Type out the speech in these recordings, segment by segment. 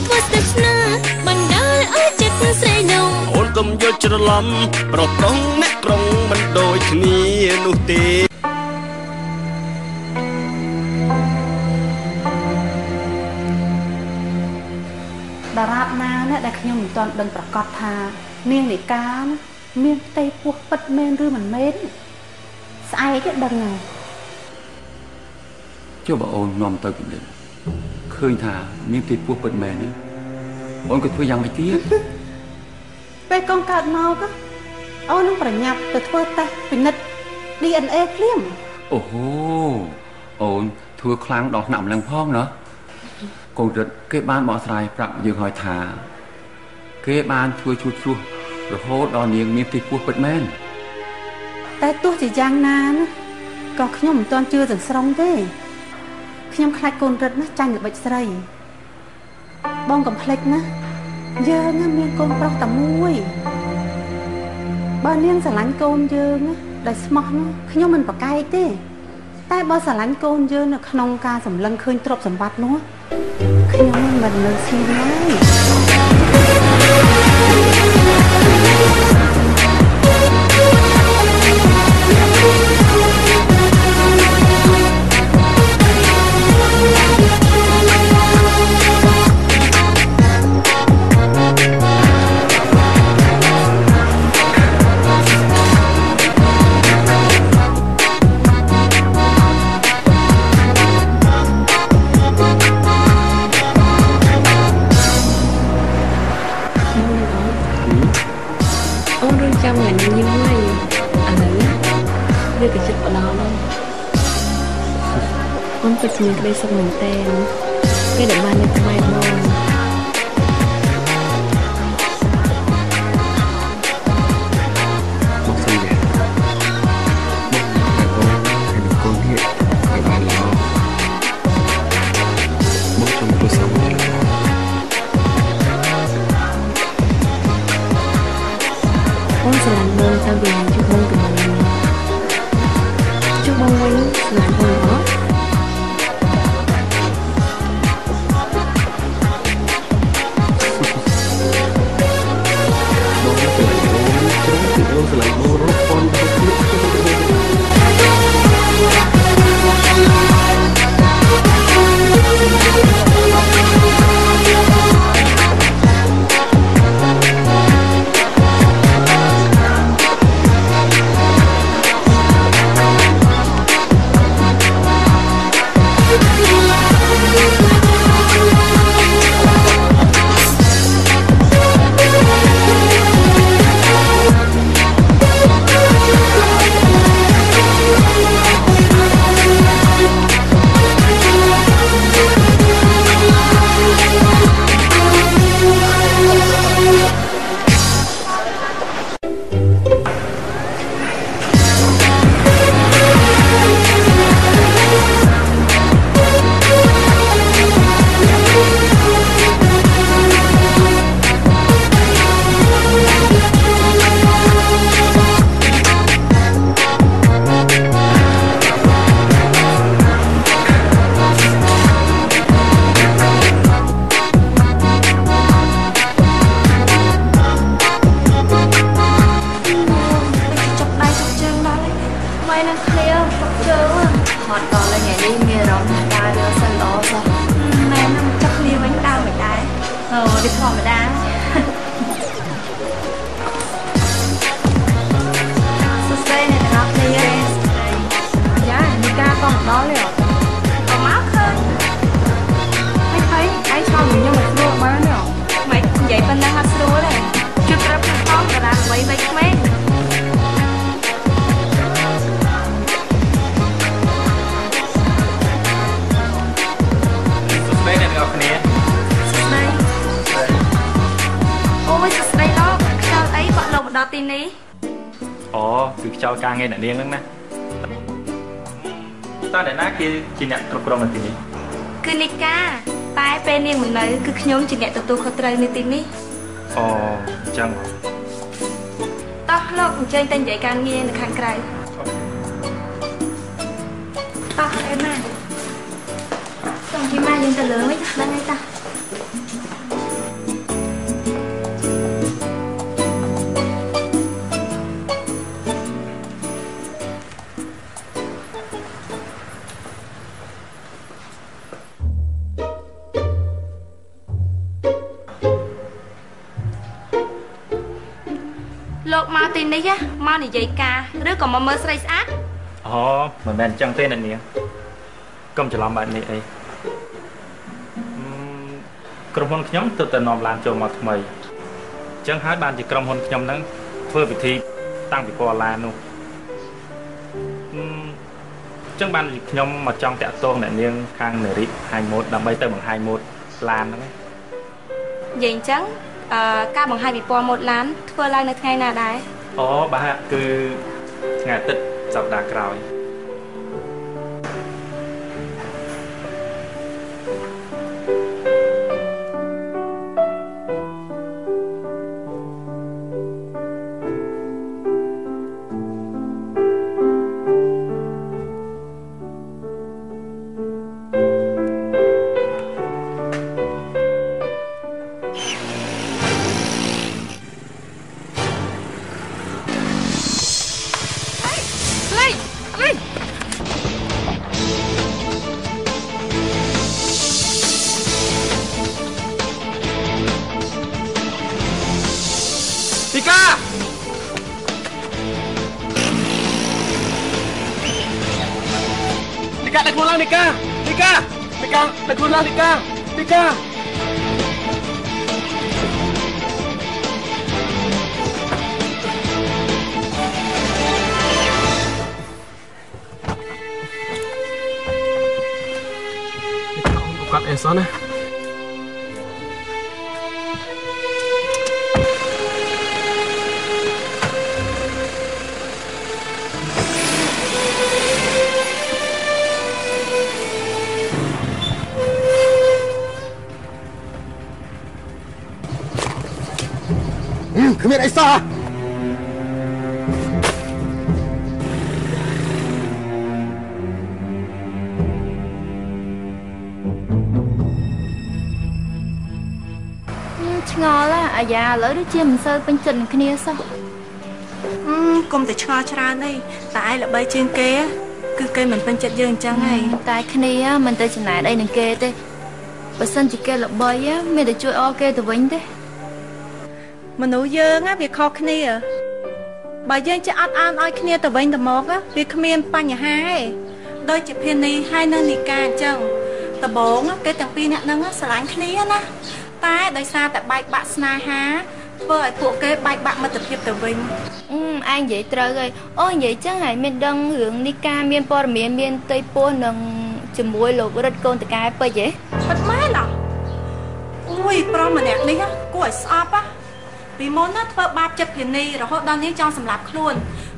ធ្វើស្ទើរណាបណ្ដាលឲ្យចិត្តស្រីនោះអូនកុំយកច្រឡំប្រុសប្រុងអ្នកក្រុងមិនដូចគ្នានោះទេតារាបណាណាដែលខ្ញុំមិនទាន់ដឹងប្រកាសថានាងនីកាមានផ្ទៃពោះពិតមែនឬមិនមែនស្អែកទេដឹងហើយចុះបើអូននាំទៅពិនិត្យឃើញថាមានផ្ទៃពោះពិតមែនទេអូនក៏ធ្វើយ៉ាងម៉េចទៀតពេលកូនកើតមកអូននឹងប្រញាប់ទៅធ្វើតេស្តពិនិត្យ DNA ភ្លាមអូហូអូនធ្វើខ្លាំងដល់ថ្នាក់ម្លឹងផងណាកូនរិទ្ធគេបានបកស្រាយប្រាប់យើងហើយថាគេបានធ្វើជួសជុលរហូតដល់នាងមានផ្ទៃពោះពិតមែនតែទោះជាយ៉ាងណាក៏ខ្ញុំមិនទាន់ជឿទាំងស្រុងទេខ្ញុំខ្លាចកូនរិទ្ធណាចាញ់ល្បិចស្រីបងកំភ្លេចណាយើងមានកូនប្រុសតែមួយបើនាងស្រឡាញ់កូនយើងដែលស្មោះនោះខ្ញុំមិនប្រកែកទេតែបើស្រឡាញ់កូនយើងនៅក្នុងការសម្លឹងឃើញទ្រព្យសម្បត្តិនោះខ្ញុំមិននៅស៊ីឡើយពិតជាក្តីសុខមែនទែនគេដែលបាននៅក្បែរបង ដល់ទីនេះអូគឺខ្យល់ការងារអ្នកនាងហ្នឹងណាតើអ្នកណាជាអ្នកគ្រប់គ្រងនៅទីនេះគឺនីកាតែពេលនាងមិននៅគឺខ្ញុំជាអ្នកទទួលខុសត្រូវនៅទីនេះអូអញ្ចឹងតោះលោកអញ្ជើញទៅនិយាយការងារនៅខាងក្រៅតោះអេម៉ាសូមជិះម៉ាយើងទៅលើវិញដឹងហើយតា ទីនេះមកនិយាយការឬក៏មកមើលស្រីស្អាតអូមិនមែនអញ្ចឹងទេអ្នកនាងកុំច្រឡំបែបនេះអីក្រុមហ៊ុនខ្ញុំទើបតែនាំឡានចូលមកថ្មីអញ្ចឹងហើយបានជាក្រុមហ៊ុនខ្ញុំហ្នឹងធ្វើពិធីតាំងពីពណ៌ឡាននោះអញ្ចឹងបានខ្ញុំមកចង់តាក់ទងអ្នកនាងខាងនារីហាញម៉ូតដើម្បីទៅបង្ហាញម៉ូតឡានហ្នឹងនិយាយអញ្ចឹងការបង្ហាញពីពណ៌ម៉ូតឡានធ្វើឡើងនៅថ្ងៃណាដែរអូបាទគឺថ្ងៃអាទិត្យសប្តាហ៍ក្រោយគាត់អេសណាគ្មានអីសោះឆ្ងល់អាយ៉ាឥឡូវដូចជាមិនសូវពេញចិត្តនឹងគ្នាសោះកុំតែឆ្ងល់ច្រើនអីតែឯងល្បីជាងគេគឺគេមិនពេញចិត្តយើងអញ្ចឹងហើយតែគ្នាមិនទៅចំណែនអីនឹងគេទេបើសិនជាគេល្បីមានតែជួយអរគេទៅវិញទេមនុស្សយើងវាខុសគ្នាបើយើងចេះអត់អានឲ្យគ្នាទៅវិញទៅមកវាគ្មានបញ្ហាទេដូចជាភានីហើយនៅនីកាអញ្ចឹងដំបូងគេទាំងពីរអ្នកហ្នឹងស្រឡាញ់គ្នាណាតែដោយសារតែបែកបាក់ស្នេហាធ្វើឲ្យពួកគេបែកបាក់មិត្តភាពទៅវិញឯងនិយាយត្រូវហើយអូនិយាយចឹងហើយមានដឹងរឿងនីកាមានព័ត៌មានមានផ្ទៃពោះនឹងជាមួយលោករឹតកូនតកែពេជ្រហ៎ពិតមែនហ៎អូយប្រុសម្នាក់នេះគួរឲ្យស្អប់ពីមុនណាធ្វើបាបចិត្តភានីរហូតដល់នាងចង់សម្លាប់ខ្លួន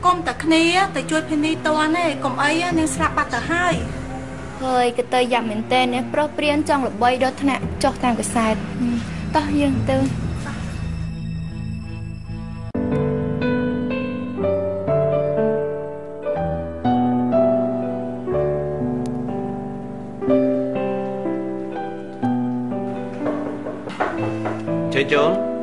កុំតែគ្នាទៅជួយភានីតន់ទេកុំអីនាងស្លាប់បាត់ទៅហើយហើយក៏ទៅយ៉ាងមែនតើនេះប្រុសព្រៀនចង់ល្បីដល់ថ្នាក់ចុះតាមកសែតតោះយើងទៅជួយចូល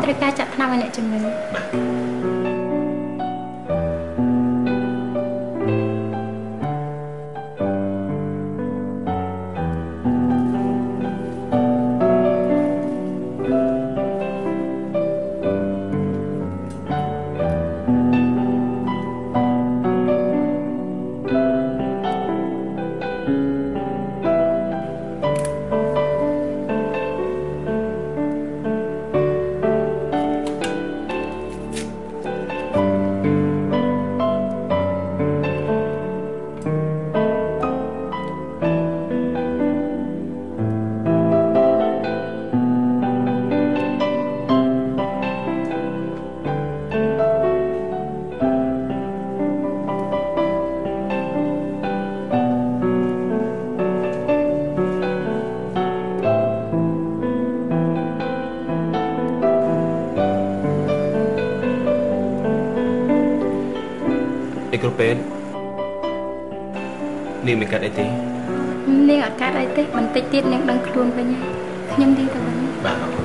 ត្រូវការចាក់ថ្នាំឲ្យអ្នកជំងឺគ្រូពេទ្យនាងមិនកាត់អីទេនាងអត់កាត់អីទេបន្តិចទៀតនាងដឹងខ្លួនវិញខ្ញុំទីទៅវិញបាទអរគុណ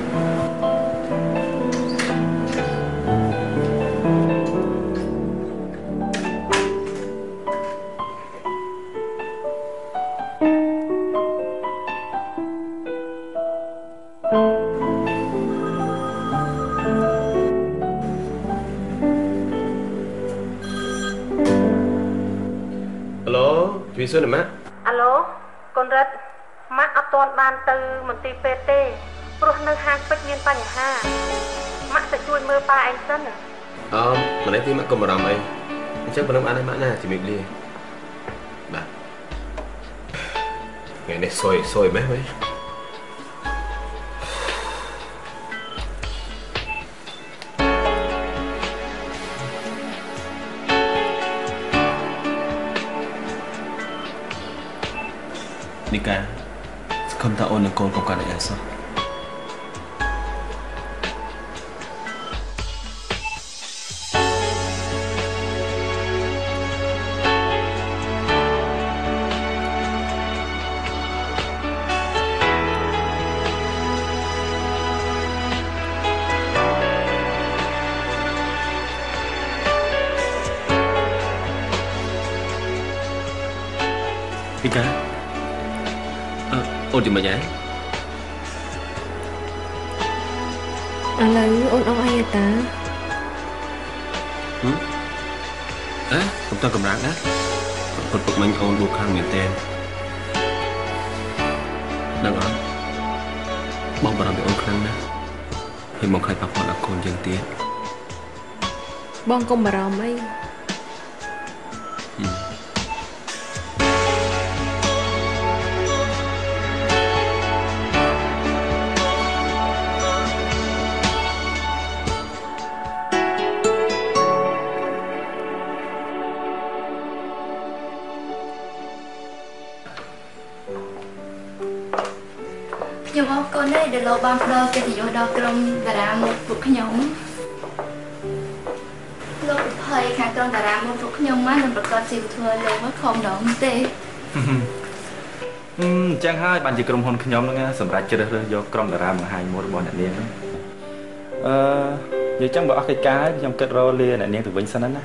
ពីសួរណាម៉ាក់អាឡូកូនរិទ្ធម៉ាក់អត់ទាន់បានទៅមន្ទីរពេទ្យទេព្រោះនៅហាងពេជ្រមានបញ្ហាម៉ាក់ទៅជួយមើលប៉ាឯងសិនម្នេះទីម៉ាក់កុំបារម្ភអីអញ្ចឹងប៉ុណ្ណឹងបានហើយម៉ាក់ណាជំរាបលាបាទថ្ងៃនេះសួយម៉េះវិញនីកាស្គមតាអូននឹងកូនកុំកាន់អីសោះនីកាអូនជំនះយ៉ាងឥឡូវអូនអស់អីតាកុំតកម្រាស់ណាពុតពុកមិញអូនដួលខាងមែនទេដឹងអត់បងបារម្ភពីអូនខ្លាំងណាស់ហើយមកខ្លាចប៉ះពាល់ដល់កូនយើងទៀតបងកុំបារម្ភអីខ្ញុំអរគុណដែរដែលលោកបានផ្ដល់កិត្តិយសដល់ក្រុមតារាមុខពួកខ្ញុំលោកភ័យខាងក្រុមតារាមុខពួកខ្ញុំមកនឹងប្រកាសជីវធម៌លោកមកខំដល់ទេអញ្ចឹងហើយបានជាក្រុមហ៊ុនខ្ញុំហ្នឹងសម្រាប់ជ្រើសរើសយកក្រុមតារាបង្ហាញមុខរបស់អ្នកនាងហ្នឹងនិយាយចឹងបើអស់កិច្ចការខ្ញុំគិតរលាអ្នកនាងទៅវិញសិនណា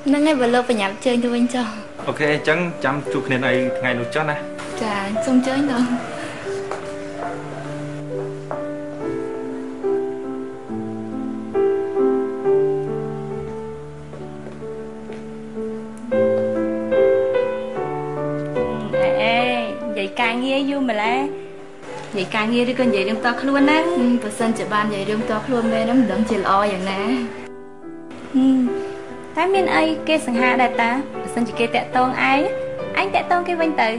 ហ្នឹងហើយបើលោកបញ្ញាប់ជើញទៅវិញចុះអូខេអញ្ចឹងចាំជួបគ្នានៅថ្ងៃនោះចុះណាចាសូមជើញដល់ការងារយូរម្ល៉េះនិយាយការងារឬក៏និយាយរឿងតខ្លួនណាបើសិនជាបាននិយាយរឿងតខ្លួនមែនហ្នឹងមិនដឹងជាល្អយ៉ាងណាតែមានអីគេសង្ហាដែរតាបើសិនជាគេតាក់ទងឯងតាក់ទងគេវិញទៅ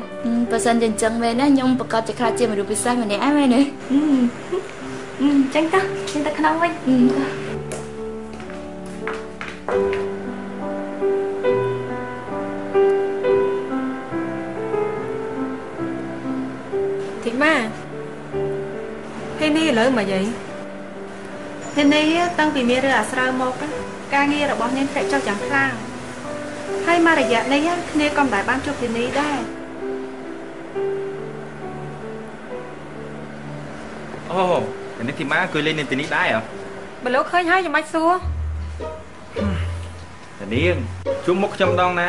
បើសិនជាអញ្ចឹងមែនណាខ្ញុំប្រកាសជាខ្លាចជាមនុស្សពិសេសម្នាក់ឯងមែនទេអញ្ចឹងទៅក្នុងវិញម៉ាពេលនេះឥឡូវមកយាយពេលនេះតាំងពីមានរឿងអាស្រូវមកការងាររបស់នាងធ្លាក់ចុះយ៉ាងខ្លាំងហើយមករយៈនេះគ្នាក៏មិនដែលបានជួបពេលនេះដែរអូនេះទីម៉ាគឺលេងនៅទីនេះដែរបើលោកឃើញហើយចាំបាច់សួរតានាងជួបមុខខ្ញុំម្ដងណា